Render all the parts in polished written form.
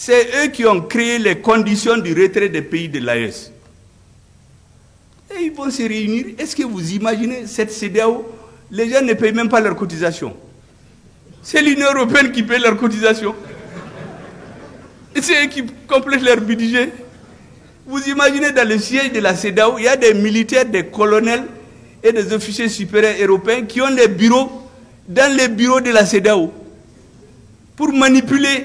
C'est eux qui ont créé les conditions du retrait des pays de l'AES. Et ils vont se réunir. Est-ce que vous imaginez cette CEDEAO? Les gens ne payent même pas leurs cotisations. C'est l'Union européenne qui paye leurs cotisations. Et c'est eux qui complètent leur budget. Vous imaginez dans le siège de la CEDEAO, il y a des militaires, des colonels et des officiers supérieurs européens qui ont des bureaux dans les bureaux de la CEDEAO pour manipuler.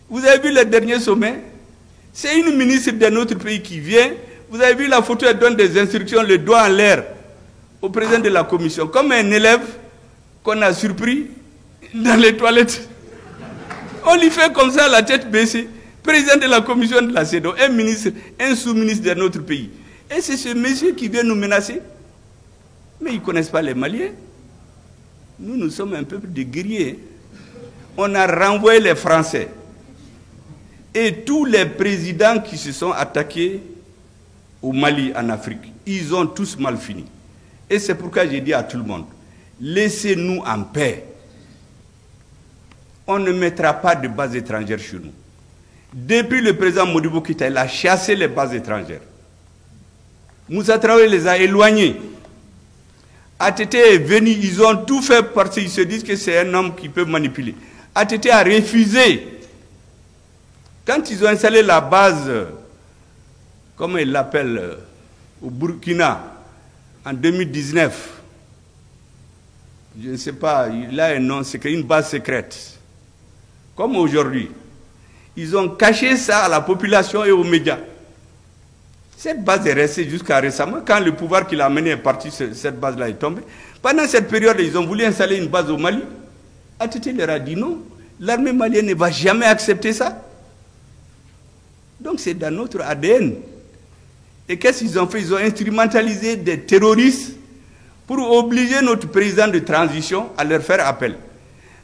Vous avez vu le dernier sommet? C'est une ministre d'un autre pays qui vient. Vous avez vu la photo, elle donne des instructions, le doigt en l'air au président de la commission, comme un élève qu'on a surpris dans les toilettes. On lui fait comme ça, la tête baissée. Président de la commission de la CEDEAO, un ministre, un sous-ministre d'un autre pays. Et c'est ce monsieur qui vient nous menacer. Mais ils ne connaissent pas les Maliens. Nous, nous sommes un peuple de guerriers. On a renvoyé les Français. Et tous les présidents qui se sont attaqués au Mali, en Afrique, ils ont tous mal fini. Et c'est pourquoi j'ai dit à tout le monde, laissez-nous en paix. On ne mettra pas de bases étrangères chez nous. Depuis le président Modibo Keïta, il a chassé les bases étrangères. Moussa Traoré les a éloignés. ATT est venu, ils ont tout fait parce qu'ils se disent que c'est un homme qui peut manipuler. ATT a refusé. Quand ils ont installé la base, comment ils l'appellent, au Burkina, en 2019, je ne sais pas, il a un nom, c'est une base secrète. Comme aujourd'hui. Ils ont caché ça à la population et aux médias. Cette base est restée jusqu'à récemment. Quand le pouvoir qui l'a amené est parti, cette base-là est tombée. Pendant cette période, ils ont voulu installer une base au Mali. ATT leur a dit non. L'armée malienne ne va jamais accepter ça. Donc c'est dans notre ADN. Et qu'est-ce qu'ils ont fait? Ils ont instrumentalisé des terroristes pour obliger notre président de transition à leur faire appel.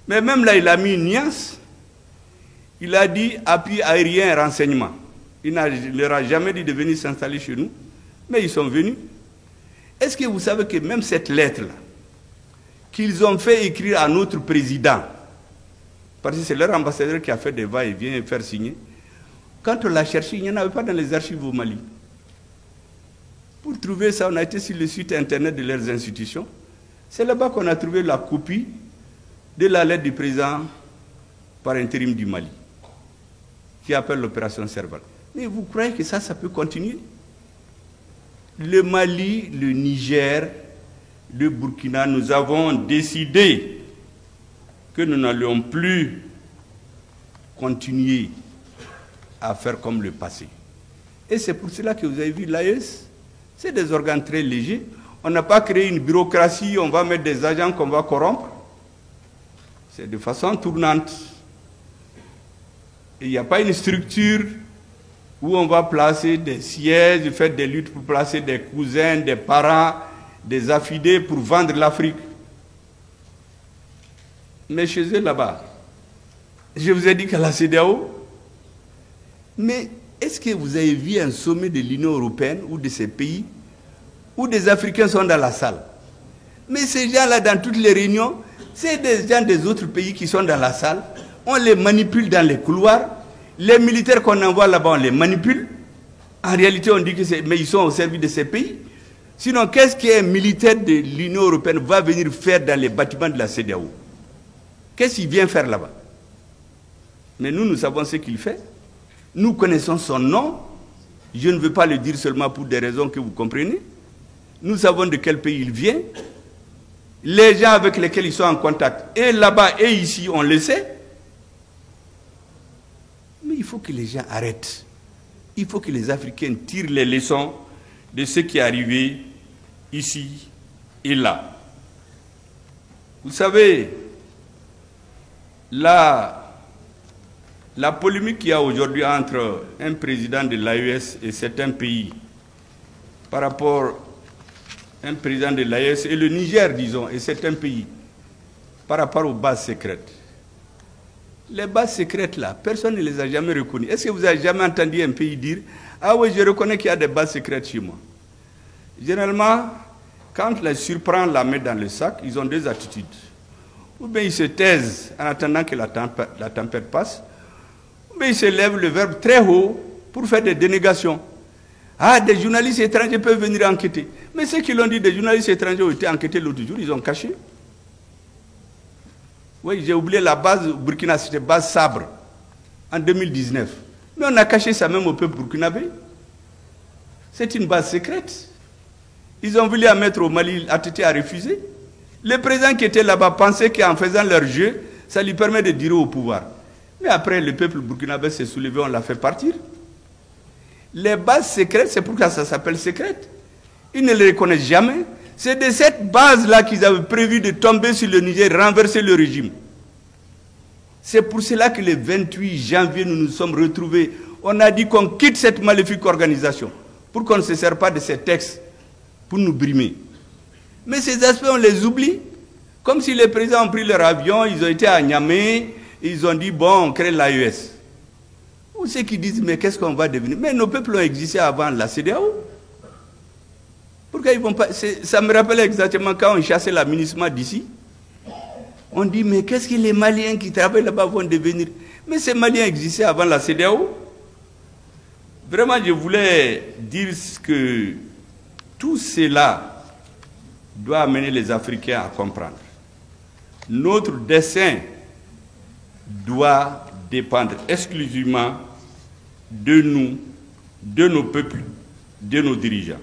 Mais même là, il a mis une nuance. Il a dit appui aérien et renseignement. Il ne leur a jamais dit de venir s'installer chez nous, mais ils sont venus. Est-ce que vous savez que même cette lettre-là, qu'ils ont fait écrire à notre président, parce que c'est leur ambassadeur qui a fait des va-et-vient et faire signer, quand on l'a cherché, il n'y en avait pas dans les archives au Mali. Pour trouver ça, on a été sur le site internet de leurs institutions. C'est là-bas qu'on a trouvé la copie de la lettre du président par intérim du Mali, qui appelle l'opération Serval. Mais vous croyez que ça peut continuer? Le Mali, le Niger, le Burkina, nous avons décidé que nous n'allions plus continuer à faire comme le passé. Et c'est pour cela que vous avez vu l'AES, c'est des organes très légers. On n'a pas créé une bureaucratie, on va mettre des agents qu'on va corrompre. C'est de façon tournante. Il n'y a pas une structure où on va placer des sièges, faire des luttes pour placer des cousins, des parents, des affidés pour vendre l'Afrique. Mais chez eux là-bas, je vous ai dit qu'à la CEDEAO, mais est-ce que vous avez vu un sommet de l'Union européenne ou de ces pays où des Africains sont dans la salle? Mais ces gens-là, dans toutes les réunions, c'est des gens des autres pays qui sont dans la salle. On les manipule dans les couloirs. Les militaires qu'on envoie là-bas, on les manipule. En réalité, on dit que mais ils sont au service de ces pays. Sinon, qu'est-ce qu'un militaire de l'Union européenne va venir faire dans les bâtiments de la CEDEAO? Qu'est-ce qu'il vient faire là-bas? Mais nous savons ce qu'il fait. Nous connaissons son nom. Je ne veux pas le dire seulement pour des raisons que vous comprenez. Nous savons de quel pays il vient. Les gens avec lesquels ils sont en contact, et là-bas et ici, on le sait. Mais il faut que les gens arrêtent. Il faut que les Africains tirent les leçons de ce qui est arrivé ici et là. Vous savez, la polémique qu'il y a aujourd'hui entre un président de l'AES et certains pays par rapport à un président de l'AES et le Niger, disons, et certains pays par rapport aux bases secrètes. Les bases secrètes là, personne ne les a jamais reconnues. Est-ce que vous avez jamais entendu un pays dire « Ah oui, je reconnais qu'il y a des bases secrètes chez moi ». Généralement, quand les surprend la main dans le sac, ils ont deux attitudes. ou bien ils se taisent en attendant que la tempête passe, ou bien ils se lèvent le verbe très haut pour faire des dénégations. Ah, des journalistes étrangers peuvent venir enquêter. Mais ceux qui l'ont dit, des journalistes étrangers ont été enquêtés l'autre jour, ils ont caché. Oui, j'ai oublié la base au Burkina, c'était base Sabre, en 2019. Mais on a caché ça même au peuple burkinabé. C'est une base secrète. Ils ont voulu la mettre au Mali, ATT a refusé. Le président qui était là-bas pensait qu'en faisant leur jeu, ça lui permet de dire au pouvoir. Mais après, le peuple burkinabé s'est soulevé, on l'a fait partir. Les bases secrètes, c'est pourquoi ça s'appelle secrète. Ils ne les reconnaissent jamais. C'est de cette base-là qu'ils avaient prévu de tomber sur le Niger, renverser le régime. C'est pour cela que le 28 janvier, nous nous sommes retrouvés. On a dit qu'on quitte cette maléfique organisation pour qu'on ne se serve pas de ces textes pour nous brimer. Mais ces aspects, on les oublie. Comme si les présidents ont pris leur avion, ils ont été à Niamey, ils ont dit, bon, on crée l'AES. Ou ceux qui disent, mais qu'est-ce qu'on va devenir? Mais nos peuples ont existé avant la CEDEAO. Pourquoi ils vont pas... Ça me rappelle exactement quand on chassait la MINUSMA d'ici. On dit, mais qu'est-ce que les Maliens qui travaillent là-bas vont devenir? Mais ces Maliens existaient avant la CEDEAO. Vraiment, je voulais dire que tout cela doit amener les Africains à comprendre. Notre dessein doit dépendre exclusivement de nous, de nos peuples, de nos dirigeants.